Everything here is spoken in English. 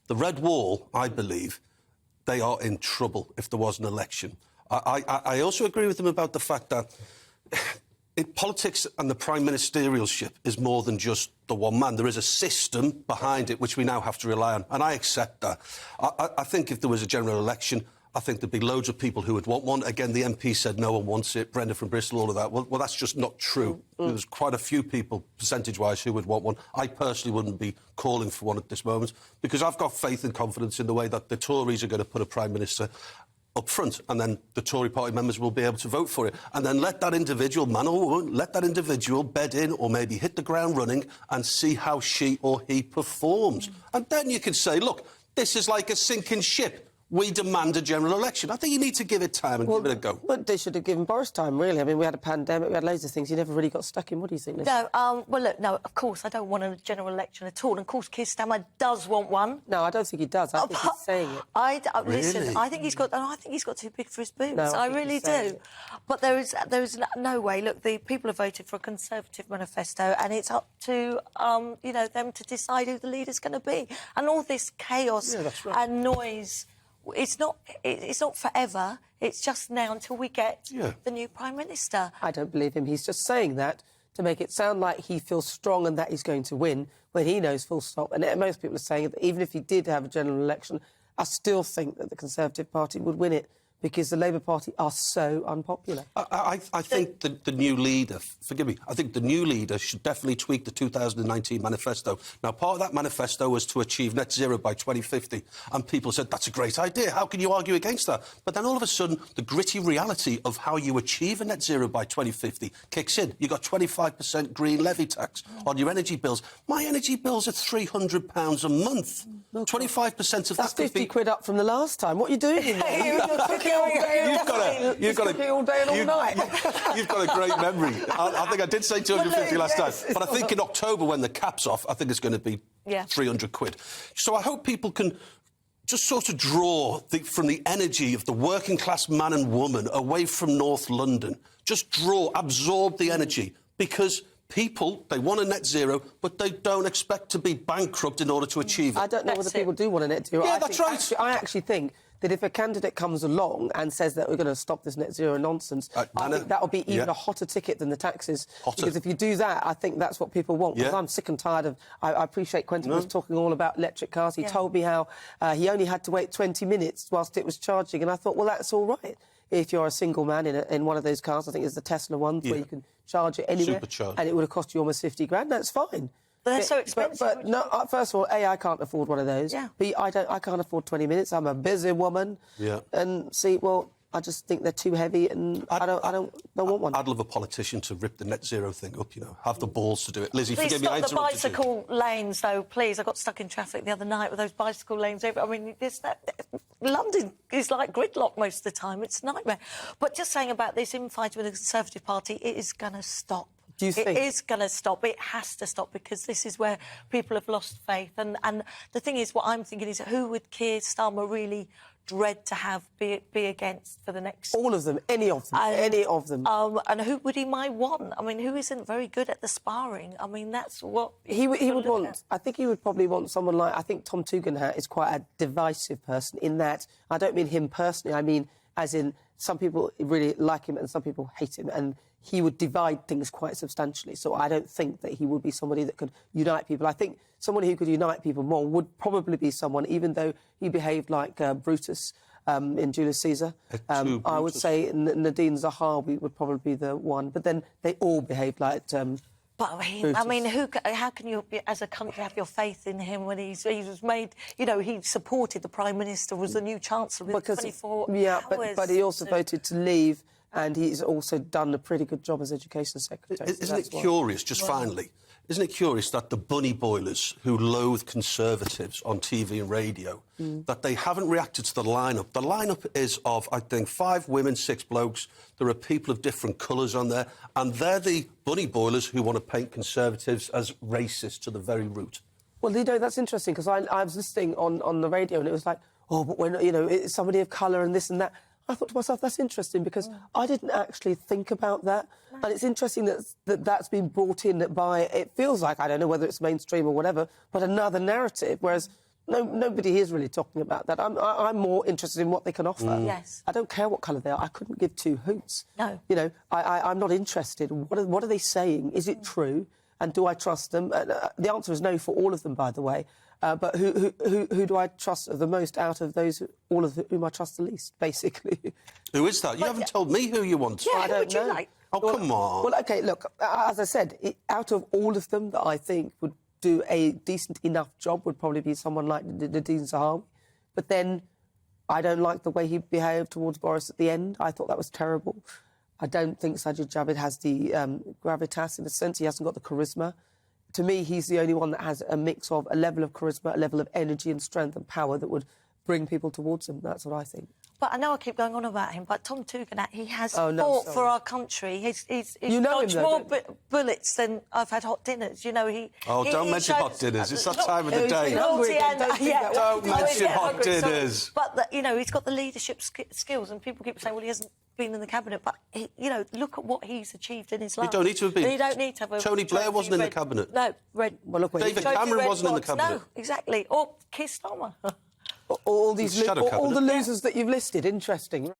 The Red Wall, I believe, they are in trouble if there was an election. I also agree with them about the fact that politics and the prime ministerialship is more than just the one man. There is a system behind it which we now have to rely on, and I accept that. I think if there was a general election, I think there'd be loads of people who would want one. Again, the MP said no one wants it. Brenda from Bristol, all of that. Well, that's just not true. There's quite a few people, percentage-wise, who would want one. I personally wouldn't be calling for one at this moment because I've got faith and confidence in the way that the Tories are going to put a Prime Minister up front, and then the Tory party members will be able to vote for it. And then let that individual, man or woman, let that individual bed in or maybe hit the ground running and see how she or he performs. And then you can say, look, this is like a sinking ship. We demand a general election. I think you need to give it time and give it a go. But they should have given Boris time, really. I mean, we had a pandemic, we had loads of things. You never really got stuck in. What do you think, Liz? No, well, look, no, of course, I don't want a general election at all. And, of course, Keir Starmer does want one. No, I don't think he does. I think he's saying it. Listen, I think he's got too big for his boots. No, I really do. But there is no way. Look, the people have voted for a Conservative manifesto, and it's up to, them to decide who the leader's going to be. And all this chaos and noise... It's not forever. It's just now until we get the new Prime Minister. I don't believe him. He's just saying that to make it sound like he feels strong and that he's going to win when he knows full stop. And most people are saying that even if he did have a general election, I still think that the Conservative Party would win it because the Labour Party are so unpopular. I think the new leader, forgive me, I think the new leader should definitely tweak the 2019 manifesto. Now, part of that manifesto was to achieve net zero by 2050, and people said, that's a great idea, how can you argue against that? But then all of a sudden, the gritty reality of how you achieve a net zero by 2050 kicks in. You've got 25% green levy tax on your energy bills. My energy bills are £300 a month. 25% of that's that... That's 50 quid up from the last time. What are you doing in there? You've got all day and all night. You've got a great memory. I think I did say 250 last time, but I think in October when the cap's off, I think it's going to be 300 quid. So I hope people can just sort of draw from the energy of the working class man and woman away from North London. Just absorb the energy, because people, they want a net zero, but they don't expect to be bankrupt in order to achieve it. I don't know whether people do want a net zero. Yeah, that's right. I actually think that if a candidate comes along and says that we're going to stop this net zero nonsense, I think that'll be even a hotter ticket than the taxes. Because if you do that, I think that's what people want. Because I'm sick and tired of... I appreciate Quentin was talking all about electric cars. He told me how he only had to wait 20 minutes whilst it was charging. And I thought, well, that's all right. If you're a single man in one of those cars, I think it's the Tesla ones where you can charge it anywhere. Supercharged. And it would have cost you almost 50 grand. That's fine. But they're so expensive. But no, first of all, I can't afford one of those. Yeah. B, I can't afford 20 minutes. I'm a busy woman. Yeah. And C, well, I just think they're too heavy, and I don't want one. I'd love a politician to rip the net zero thing up, have the balls to do it. Lizzie, forgive me, I interrupted you. Please stop the bicycle you. lanes, though, please. I got stuck in traffic the other night with those bicycle lanes. I mean, London is like gridlock most of the time. It's a nightmare. But just saying about this infighting with the Conservative Party, it is going to stop. Do you think? It is going to stop. It has to stop, because this is where people have lost faith. And the thing is, what I'm thinking is, who would Keir Starmer really dread to be against for the next... All of them, any of them, any of them. And who would he might want? I mean, who isn't very good at the sparring? I mean, that's what... He would want... I think he would probably want someone like... I think Tom Tugendhat is quite a divisive person in that... I don't mean him personally, I mean as in some people really like him and some people hate him, and he would divide things quite substantially. So I don't think that he would be somebody that could unite people. I think someone who could unite people more would probably be someone, even though he behaved like Brutus in Julius Caesar. I would say Nadine Zahawi would probably be the one. But then they all behaved like... But I mean, how can you, as a country, have your faith in him when he was made? He supported the Prime Minister, was the new Chancellor with 24 hours. But he also voted to leave, and he's also done a pretty good job as Education Secretary. Isn't it curious, just finally, isn't it curious that the bunny boilers who loathe Conservatives on TV and radio, that they haven't reacted to the lineup? The lineup is of, I think, 5 women, 6 blokes. There are people of different colours on there, and they're the bunny boilers who want to paint Conservatives as racist to the very root. Well, that's interesting, because I was listening on the radio, and it was like, oh, but when, it's somebody of colour and this and that. I thought to myself, that's interesting, because I didn't actually think about that. And it's interesting that's been brought in by, it feels like, I don't know whether it's mainstream or whatever, but another narrative, whereas nobody is really talking about that. I'm more interested in what they can offer. Yes. I don't care what colour they are. I couldn't give two hoots. No. You know, I'm not interested. What are they saying? Is it true? And do I trust them? The answer is no for all of them, by the way. But who do I trust the most out of those, all of whom I trust the least, basically? Who is that? You haven't told me who you want. Yeah, I who don't would you know. like? Oh, come on. Well, OK, look, as I said, out of all of them that I think would do a decent enough job would probably be someone like Nadine Zahawi. But then I don't like the way he behaved towards Boris at the end. I thought that was terrible. I don't think Sajid Javid has the gravitas, in a sense. He hasn't got the charisma. To me, he's the only one that has a mix of a level of charisma, a level of energy and strength and power that would bring people towards him. That's what I think. But I know I keep going on about him, but Tom Tugendhat, he has Oh, no, fought sorry. for our country. He's You know him, dodged though, more don't bullets than I've had hot dinners. You know, Don't mention hot dinners. It's that time of the day. Hungry again. Don't think that. Don't mention hot hungry, sorry. dinners. But, you know, he's got the leadership skills, and people keep saying, well, he hasn't been in the cabinet. But, you know, look at what he's achieved in his life. don't need to have been. And you don't need to have a Tony Blair trophy wasn't in the red- cabinet. No, red. Well, look, David trophy Cameron red wasn't in the box. cabinet. No, exactly. Or Keir Starmer. All these Shadow all the cabinet. losers that you've listed, interesting.